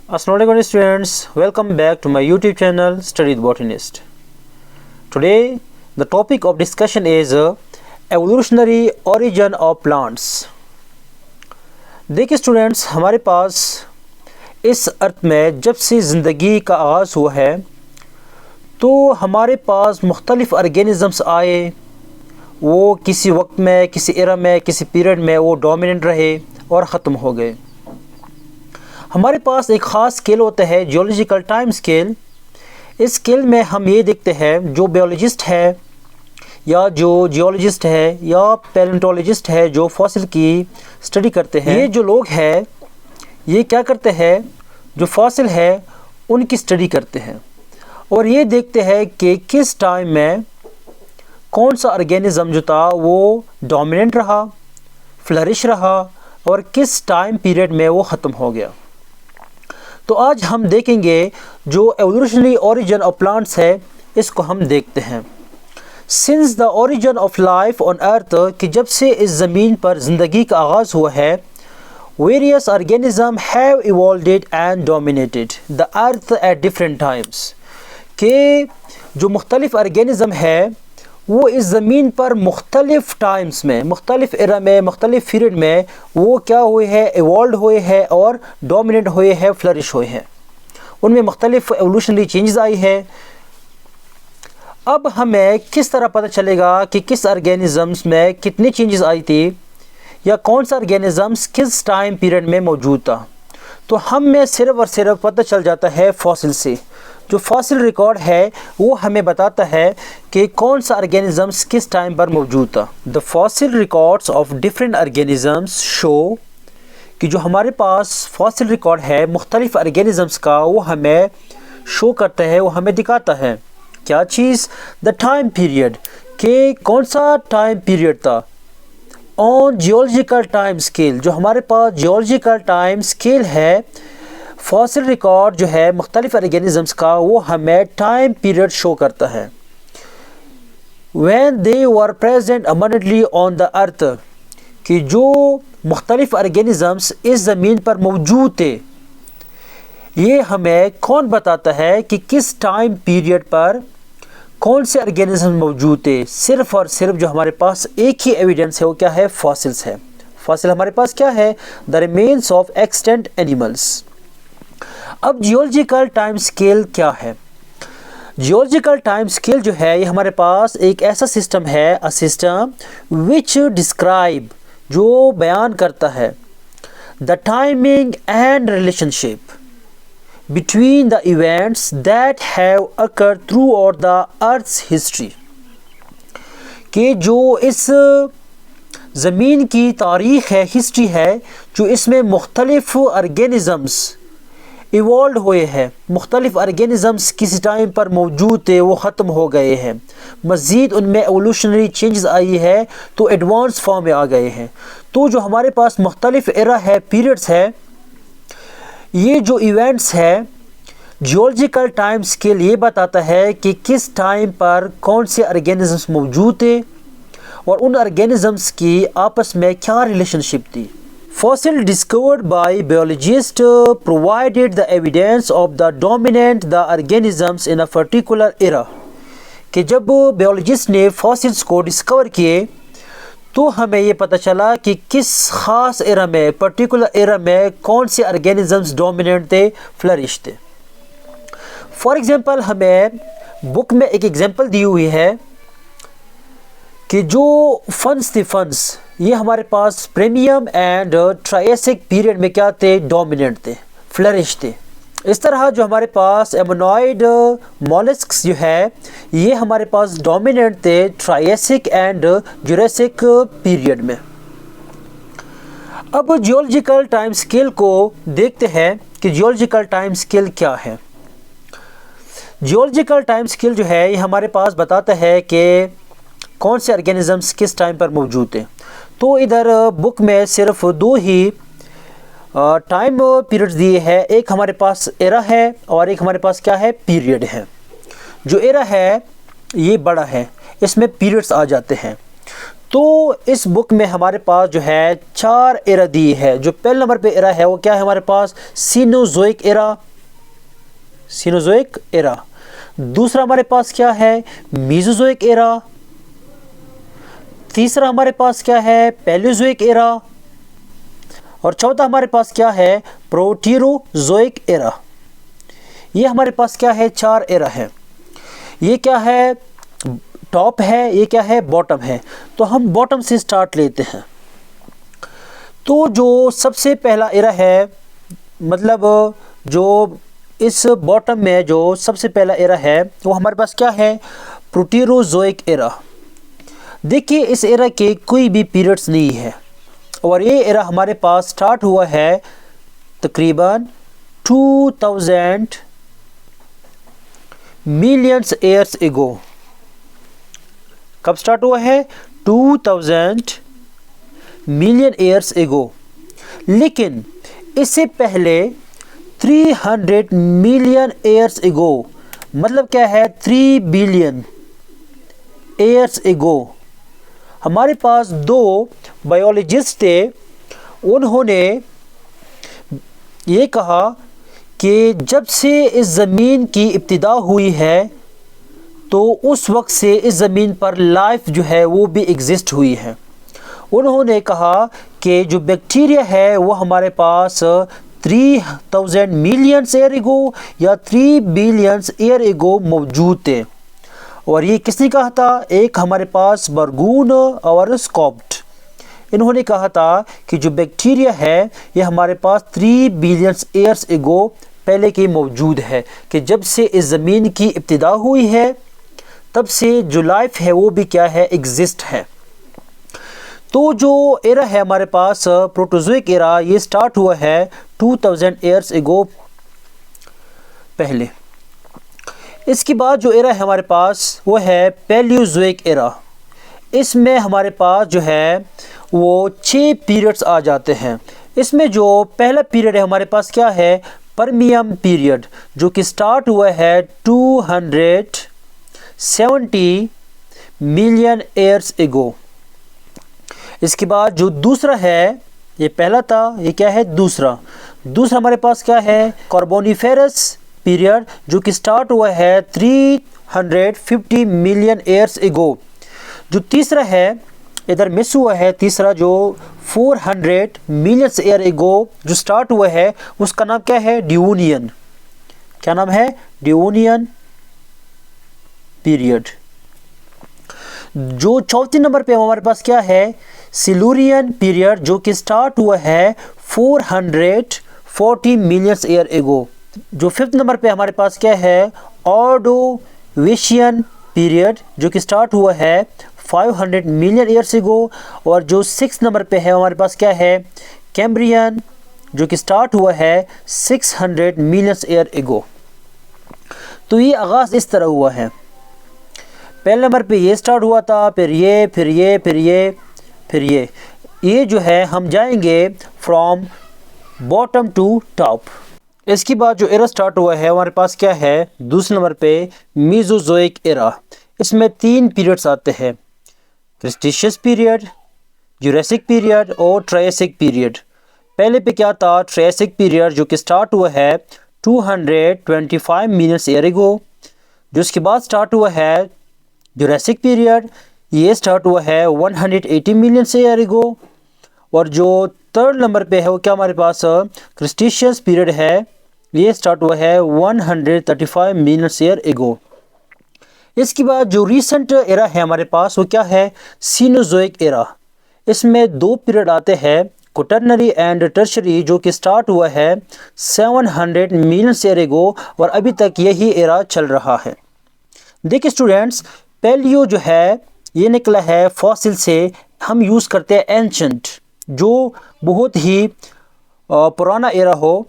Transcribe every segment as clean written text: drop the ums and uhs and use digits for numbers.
Assalamualaikum students, welcome back to my YouTube channel Study the Botanist. Today the topic of discussion is evolutionary origin of plants. देखिए students, हमारे पास इस अर्थ में जब से ज़िंदगी का आगाज़ हुआ है तो हमारे पास मुख्तलिफ़ ऑर्गेनिज़म्स आए। वो किसी वक्त में, किसी एरा में, किसी पीरियड में वो डोमिनेंट रहे और ख़त्म हो गए। हमारे पास एक ख़ास स्केल होता है जियोलॉजिकल टाइम स्केल। इस स्केल में हम ये देखते हैं जो बायोलॉजिस्ट है या जो जियोलॉजिस्ट है या पैलेंटोलॉजिस्ट है जो फॉसिल की स्टडी करते हैं, ये जो लोग हैं ये क्या करते हैं, जो फॉसिल है उनकी स्टडी करते हैं और ये देखते हैं कि किस टाइम में कौन सा ऑर्गेनिज़म जो था वो डोमिनेंट रहा, फ्लरिश रहा और किस टाइम पीरियड में वो ख़त्म हो गया। तो आज हम देखेंगे जो एवोल्यूशनरी ओरिजिन ऑफ प्लांट्स है, इसको हम देखते हैं। Since the origin of life on earth, कि जब से इस ज़मीन पर ज़िंदगी का आगाज़ हुआ है, various organism have evolved and dominated the earth at different times, कि जो मुख्तलिफ़ ऑर्गेनिज़म है वो इस ज़मीन पर मुख्तलिफ़ टाइम्स में, मुख्तलिफ़ एरा में, मुख्तलिफ़ पीरियड में वो क्या हुए हैं, एवॉल्व हुए हैं और डोमिनेट हुए हैं, फ्लरिश हुए हैं। उनमें मुख्तलिफ़ एवोल्यूशनरी चेंजेस आई है। अब हमें किस तरह पता चलेगा कि किस ऑर्गेनिज़म्स में कितनी चेंजेस आई थी या कौन सा ऑर्गेनिज़म्स किस टाइम पीरियड में मौजूद था? तो हमें सिर्फ़ और सिर्फ पता चल जाता है फॉसिल से। जो फॉसिल रिकॉर्ड है वो हमें बताता है कि कौन सा ऑर्गेनिज़म्स किस टाइम पर मौजूद था। The fossil records of different organisms show, कि जो हमारे पास फॉसिल रिकॉर्ड है मुख्तलिफ़ ऑर्गेनिज़म्स का, वो हमें शो करता है, वो हमें दिखाता है क्या चीज़, द टाइम पीरियड, कि कौन सा टाइम पीरियड था ऑन जियोलॉजिकल टाइम स्केल। जो हमारे पास जियोलॉजिकल टाइम स्केल है, फॉसिल रिकॉर्ड जो है मुख्तलिफ़ ऑर्गेनिज़म्स का, वो हमें टाइम पीरियड शो करता है। When they were present abundantly on the earth, कि जो मुख्तलिफ़ ऑर्गेनिज़म्स इस ज़मीन पर मौजूद थे, ये हमें कौन बताता है कि किस टाइम पीरियड पर कौन से ऑर्गेनिज़म मौजूद थे। सिर्फ़ और सिर्फ जो हमारे पास एक ही एविडेंस है वो क्या है, फॉसिल्स है। फॉसिल हमारे पास क्या है, the remains of extent animals. अब जियोलॉजिकल टाइम स्केल क्या है? जियोलॉजिकल टाइम स्केल जो है ये हमारे पास एक ऐसा सिस्टम है, अ सिस्टम विच डिस्क्राइब, जो बयान करता है the timing and relationship between the events that have occurred throughout the Earth's history, कि जो इस ज़मीन की तारीख़ है, हिस्ट्री है, जो इसमें मुख्तलिफ़ ऑर्गेनिज़म्स इवॉल्व हुए हैं, मुख्तलिफ़ ऑर्गेनिज़म्स किसी टाइम पर मौजूद थे, वो ख़त्म हो गए हैं, मज़ीद उनमें एवोल्यूशनरी चेंजेस आई है तो एडवांस फॉर्म में आ गए हैं। तो जो हमारे पास मुख्तलिफ़ एरा है, पीरियड्स है, ये जो इवेंट्स है जियोलॉजिकल टाइम स्केल ये बताता है कि किस टाइम पर कौन से ऑर्गेनिज़म्स मौजूद थे और उन ऑर्गेनिज़म्स की आपस में क्या रिलेशनशिप थी। Fossil discovered by biologist provided the evidence of the dominant the organisms in a particular era, कि जब बायोलॉजिस्ट ने फॉसिल्स को डिस्कवर किए तो हमें ये पता चला कि किस ख़ास एरा में, पर्टिकुलर एरा में कौन से ऑर्गेनिज़म्स डोमिनेंट थे, फ्लरिश थे। फॉर एग्ज़ाम्पल हमें बुक में एक एग्ज़ाम्पल दी हुई है कि जो फंस थे, फंस ये हमारे पास प्रीमियम एंड ट्रायसिक पीरियड में क्या थे, डोमिनेंट थे, फ्लरिश थे। इस तरह जो हमारे पास एमोनॉइड मॉलस्क्स जो है ये हमारे पास डोमिनेंट थे ट्रायसिक एंड जुरासिक पीरियड में। अब जियोलॉजिकल टाइम स्केल को देखते हैं कि जियोलॉजिकल टाइम स्केल क्या है। जियोलॉजिकल टाइम स्केल जो है ये हमारे पास बताता है कि कौन से ऑर्गेनिज़म्स किस टाइम पर मौजूद थे। तो इधर बुक में सिर्फ दो ही टाइम पीरियड्स दिए हैं, एक हमारे पास एरा है और एक हमारे पास क्या है, पीरियड है। जो एरा है ये बड़ा है, इसमें पीरियड्स आ जाते हैं। तो इस बुक में हमारे पास जो है 4 एरा दी है। जो पहले नंबर पे एरा है वो क्या है हमारे पास, सीनोजोइक एरा, सीनोजोइक एरा। दूसरा हमारे पास क्या है, मीजोजोइक एरा। तीसरा हमारे पास क्या है, पैलियोजोइक एरा। और चौथा हमारे पास क्या है, प्रोटीरोजोइक एरा। ये हमारे पास क्या है, 4 एरा है। ये क्या है, टॉप है, ये क्या है, बॉटम है। तो हम बॉटम से स्टार्ट लेते हैं। तो जो सबसे पहला एरा है, मतलब जो इस बॉटम में जो सबसे पहला एरा है वो हमारे पास क्या है, प्रोटीरोजोइक एरा। देखिए इस एरा के कोई भी पीरियड्स नहीं है और ये एरा हमारे पास स्टार्ट हुआ है तकरीबन 2000 मिलियंस ईयर्स एगो। कब स्टार्ट हुआ है, 2000 मिलियन ईयर्स एगो। लेकिन इससे पहले 300 मिलियन ईयर्स एगो, मतलब क्या है, 3 बिलियन ईयर्स एगो हमारे पास 2 बायोलॉजिस्ट थे। उन्होंने ये कहा कि जब से इस ज़मीन की इब्तिदा हुई है तो उस वक्त से इस ज़मीन पर लाइफ जो है वो भी एग्जिस्ट हुई है। उन्होंने कहा कि जो बैक्टीरिया है वो हमारे पास 3000 मिलियन ईयर एगो या 3 बिलियन ईयर एगो मौजूद थे। और ये किसने कहा था, एक हमारे पास बर्गून और स्कॉप्ट। इन्होंने कहा था कि जो बैक्टीरिया है ये हमारे पास 3 बिलियन ईयर्स एगो पहले की मौजूद है, कि जब से इस ज़मीन की इब्तिदा हुई है तब से जो लाइफ है वो भी क्या है, एग्जिस्ट है। तो जो एरा है हमारे पास प्रोटोजोइक एरा, ये स्टार्ट हुआ है 2000 ईयर्स एगो पहले। इसके बाद जो एरा है हमारे पास वो है पैलियोजोइक एरा। इसमें हमारे पास जो है वो 6 पीरियड्स आ जाते हैं। इसमें जो पहला पीरियड है हमारे पास क्या है, परमियम पीरियड, जो कि स्टार्ट हुआ है 270 मिलियन ईयर्स एगो। इसके बाद जो दूसरा है, ये पहला था, ये क्या है, दूसरा हमारे पास क्या है, कार्बोनिफेरस पीरियड, जो कि स्टार्ट हुआ है 350 मिलियन ईयर्स एगो। जो तीसरा है इधर मिस हुआ है, तीसरा जो 400 मिलियन ईयर एगो जो स्टार्ट हुआ है, उसका नाम क्या है, डिवोनियन। क्या नाम है, डिवोनियन पीरियड। जो चौथे नंबर पे हमारे पास क्या है, सिलूरियन पीरियड, जो कि स्टार्ट हुआ है 440 मिलियन ईयर एगो। जो फिफ्थ नंबर पे हमारे पास क्या है, ऑर्डोविशियन पीरियड, जो कि स्टार्ट हुआ है 500 मिलियन ईयर्स एगो। और जो सिक्स नंबर पे है हमारे पास क्या है, कैम्ब्रियन, जो कि स्टार्ट हुआ है 600 मिलियन ईयर एगो। तो ये आगाज़ इस तरह हुआ है, पहले नंबर पे ये स्टार्ट हुआ था, फिर ये, फिर ये, फिर ये, फिर ये जो है हम जाएंगे फ्रॉम बॉटम टू टॉप। इसके बाद जो एरा स्टार्ट हुआ है हमारे पास क्या है, दूसरे नंबर पे मीजोजोइक एरा। इसमें 3 पीरियड्स आते हैं, क्रिटेशियस पीरियड, जुरासिक पीरियड और ट्रायसिक पीरियड। पहले पे क्या था, ट्रायसिक पीरियड, जो कि स्टार्ट हुआ है 225 मिलियन ईयर एगो। जो उसके बाद स्टार्ट हुआ है जुरासिक पीरियड, ये स्टार्ट हुआ है 180 मिलियन ईयर एगो। और जो थर्ड नंबर पे है वो क्या हमारे पास, क्रिटेशियस पीरियड है, ये स्टार्ट हुआ है 135 मिलियन ईयर एगो। इसके बाद जो रीसेंट एरा है हमारे पास वो क्या है, सीनोजोइक एरा। इसमें 2 पीरियड आते हैं, क्वाटरनरी एंड टर्शरी, जो कि स्टार्ट हुआ है 700 मिलियन ईयर एगो और अभी तक यही एरा चल रहा है। देखिए स्टूडेंट्स, पैलियो जो है ये निकला है फॉसिल से। हम यूज़ करते हैं एंशंट, जो बहुत ही पुराना एरा हो,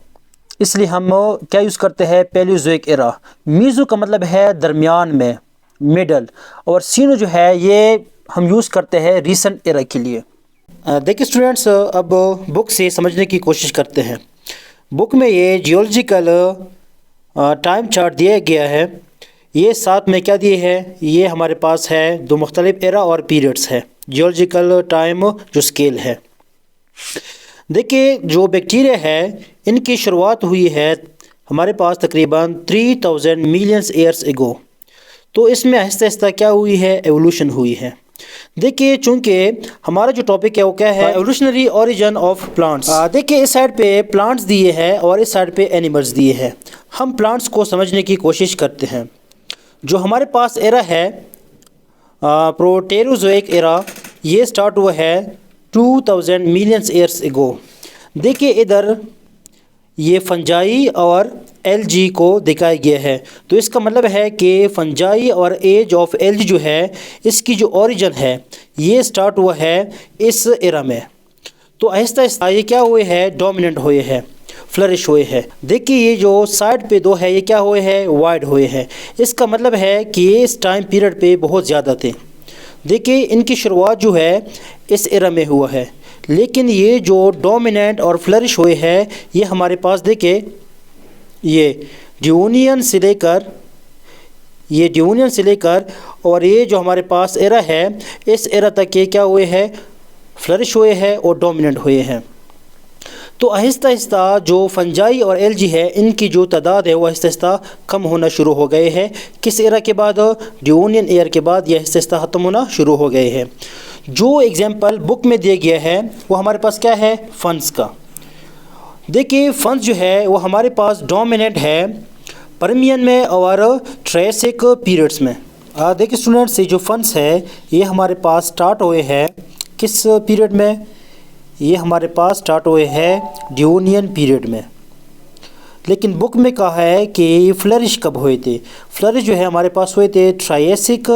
इसलिए हम क्या यूज़ करते हैं, पैलियोजोइक एरा। मीज़ो का मतलब है दरमियान में, मिडल, और सीनो जो है ये हम यूज़ करते हैं रीसेंट एरा के लिए। देखिए स्टूडेंट्स, अब बुक से समझने की कोशिश करते हैं। बुक में ये जियोलॉजिकल टाइम चार्ट दिया गया है। ये साथ में क्या दिए है, ये हमारे पास है 2 मुख्तलिफ एरा और पीरियड्स है, जियोलॉजिकल टाइम जो स्केल है। देखिए जो बैक्टीरिया है इनकी शुरुआत हुई है हमारे पास तकरीबन 3000 मिलियंस ईयर्स एगो। तो इसमें आहिस्ता आहिस्ता क्या हुई है, एवोल्यूशन हुई है। देखिए चूंकि हमारा जो टॉपिक है वो क्या है, एवोल्यूशनरी ओरिजिन ऑफ प्लांट्स। देखिए इस साइड पे प्लांट्स दिए हैं और इस साइड पे एनिमल्स दिए हैं। हम प्लांट्स को समझने की कोशिश करते हैं। जो हमारे पास एरा है प्रोटेरोजोइक एरा, ये स्टार्ट हुआ है 2000 मिलियंस ईयर्स एगो। देखिए इधर ये फंजाई और एलजी को दिखाया गया है। तो इसका मतलब है कि फंजाई और एज ऑफ एलजी जो है इसकी जो ओरिजिन है ये स्टार्ट हुआ है इस एरा में। तो आहिस्ता आहिस्ता ये क्या हुए हैं, डोमिनेंट हुए हैं, फ्लरिश हुए हैं। देखिए ये जो साइड पे दो है ये क्या हुए हैं, वाइड हुए हैं। इसका मतलब है कि ये इस टाइम पीरियड पे बहुत ज़्यादा थे। देखिए इनकी शुरुआत जो है इस एरा में हुआ है, लेकिन ये जो डोमिनेंट और फ्लरिश हुए हैं ये हमारे पास देखिए ये डिवोनियन से लेकर और ये जो हमारे पास एरा है इस एरा तक ये क्या हुए हैं, फ्लरिश हुए हैं और डोमिनेंट हुए हैं। तो आहिस्ता आहिस्ता जो फंजाई और एलजी है इनकी जो तादाद है वो आहिस्ता आहिस्ता कम होना शुरू हो गए हैं। किस एरा के बाद, डिवोनियन एयर के बाद ये आहिस्ता आहिस्ता ख़त्म होना शुरू हो गए हैं। जो एग्जाम्पल बुक में दिया गया है वो हमारे पास क्या है, फंस का। देखिए फंस जो है वो हमारे पास डोमिनेंट है पर्मियन में और ट्रायसिक पीरियड्स में। देखिए स्टूडेंट्स ये जो फंस है ये हमारे पास स्टार्ट हुए हैं किस पीरियड में, ये हमारे पास स्टार्ट हुए हैं डिवोनियन पीरियड में। लेकिन बुक में कहा है कि ये फ्लरिश कब हुए थे। फ्लरिश जो है हमारे पास हुए थे ट्रायसिक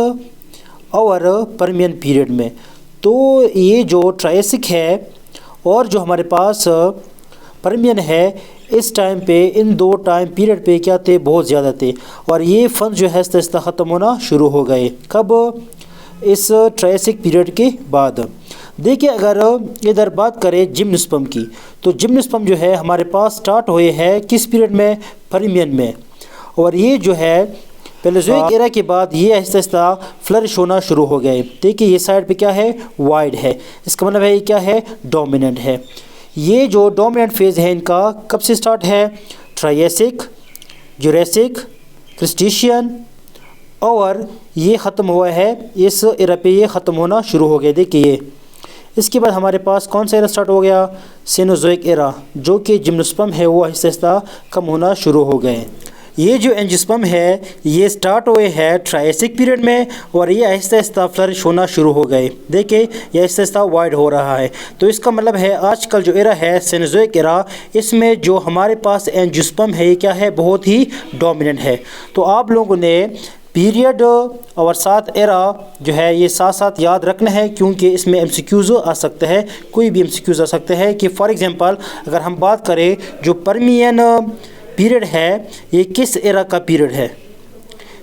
और पर्मियन पीरियड में। तो ये जो ट्रायसिक है और जो हमारे पास पर्मियन है इस टाइम पे इन दो टाइम पीरियड पे क्या थे, बहुत ज़्यादा थे। और ये फंस जो है आहिस्ता आहिस्ता ख़त्म होना शुरू हो गए। कब, इस ट्रायसिक पीरियड के बाद। देखिए अगर इधर बात करें जिम्नोस्पर्म की, तो जिम्नोस्पर्म जो है हमारे पास स्टार्ट हुए हैं किस पीरियड में, पर्मियन में। और ये जो है पैलेज़ोइक एरा के बाद ये आहिस्ता आहिस्ता फ्लरिश होना शुरू हो गए। देखिए ये साइड पे क्या है, वाइड है। इसका मतलब है ये क्या है, डोमिनेंट है। ये जो डोमिनेंट फेज़ है इनका कब से स्टार्ट है, ट्रायसिक, जुरासिक, क्रिस्टेशियन और ये ख़त्म हुआ है इस एरा पे, ये ख़त्म होना शुरू हो गया। देखिए इसके बाद हमारे पास कौन सा एरा स्टार्ट हो गया, सेनोज़ोइक एरा, जो कि जिम्नोस्पर्म है वो आहिस्ता आहिस्ता कम होना शुरू हो गए। ये जो एंजियोस्पर्म है ये स्टार्ट हुए हैं ट्रायसिक पीरियड में और ये आहिस्ता आहिस्ता फ्लरिश होना शुरू हो गए। देखिए ये आहिस्ता आहिस्ता वाइड हो रहा है। तो इसका मतलब है आजकल जो एरा है सेनोज़ोइक एरा, इसमें जो हमारे पास एंजियोस्पर्म है ये क्या है, बहुत ही डोमिनेंट है। तो आप लोगों ने पीरियड और साथ एरा जो है ये साथ साथ याद रखना है, क्योंकि इसमें एमसीक्यूज़ आ सकते हैं, कोई भी एमसीक्यूज़ आ सकते हैं। कि फॉर एग्ज़ाम्पल अगर हम बात करें जो पर्मियन पीरियड है ये किस एरा का पीरियड है,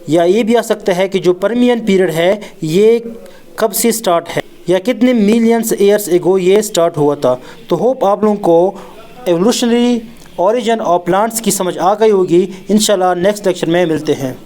या ये भी आ सकता है कि जो पर्मियन पीरियड है ये कब से स्टार्ट है या कितने मिलियंस ईयर्स एगो ये स्टार्ट हुआ था। तो होप आप लोगों को एवोल्यूशनरी ओरिजिन ऑफ प्लांट्स की समझ आ गई होगी। इंशाल्लाह नेक्स्ट लेक्चर में मिलते हैं।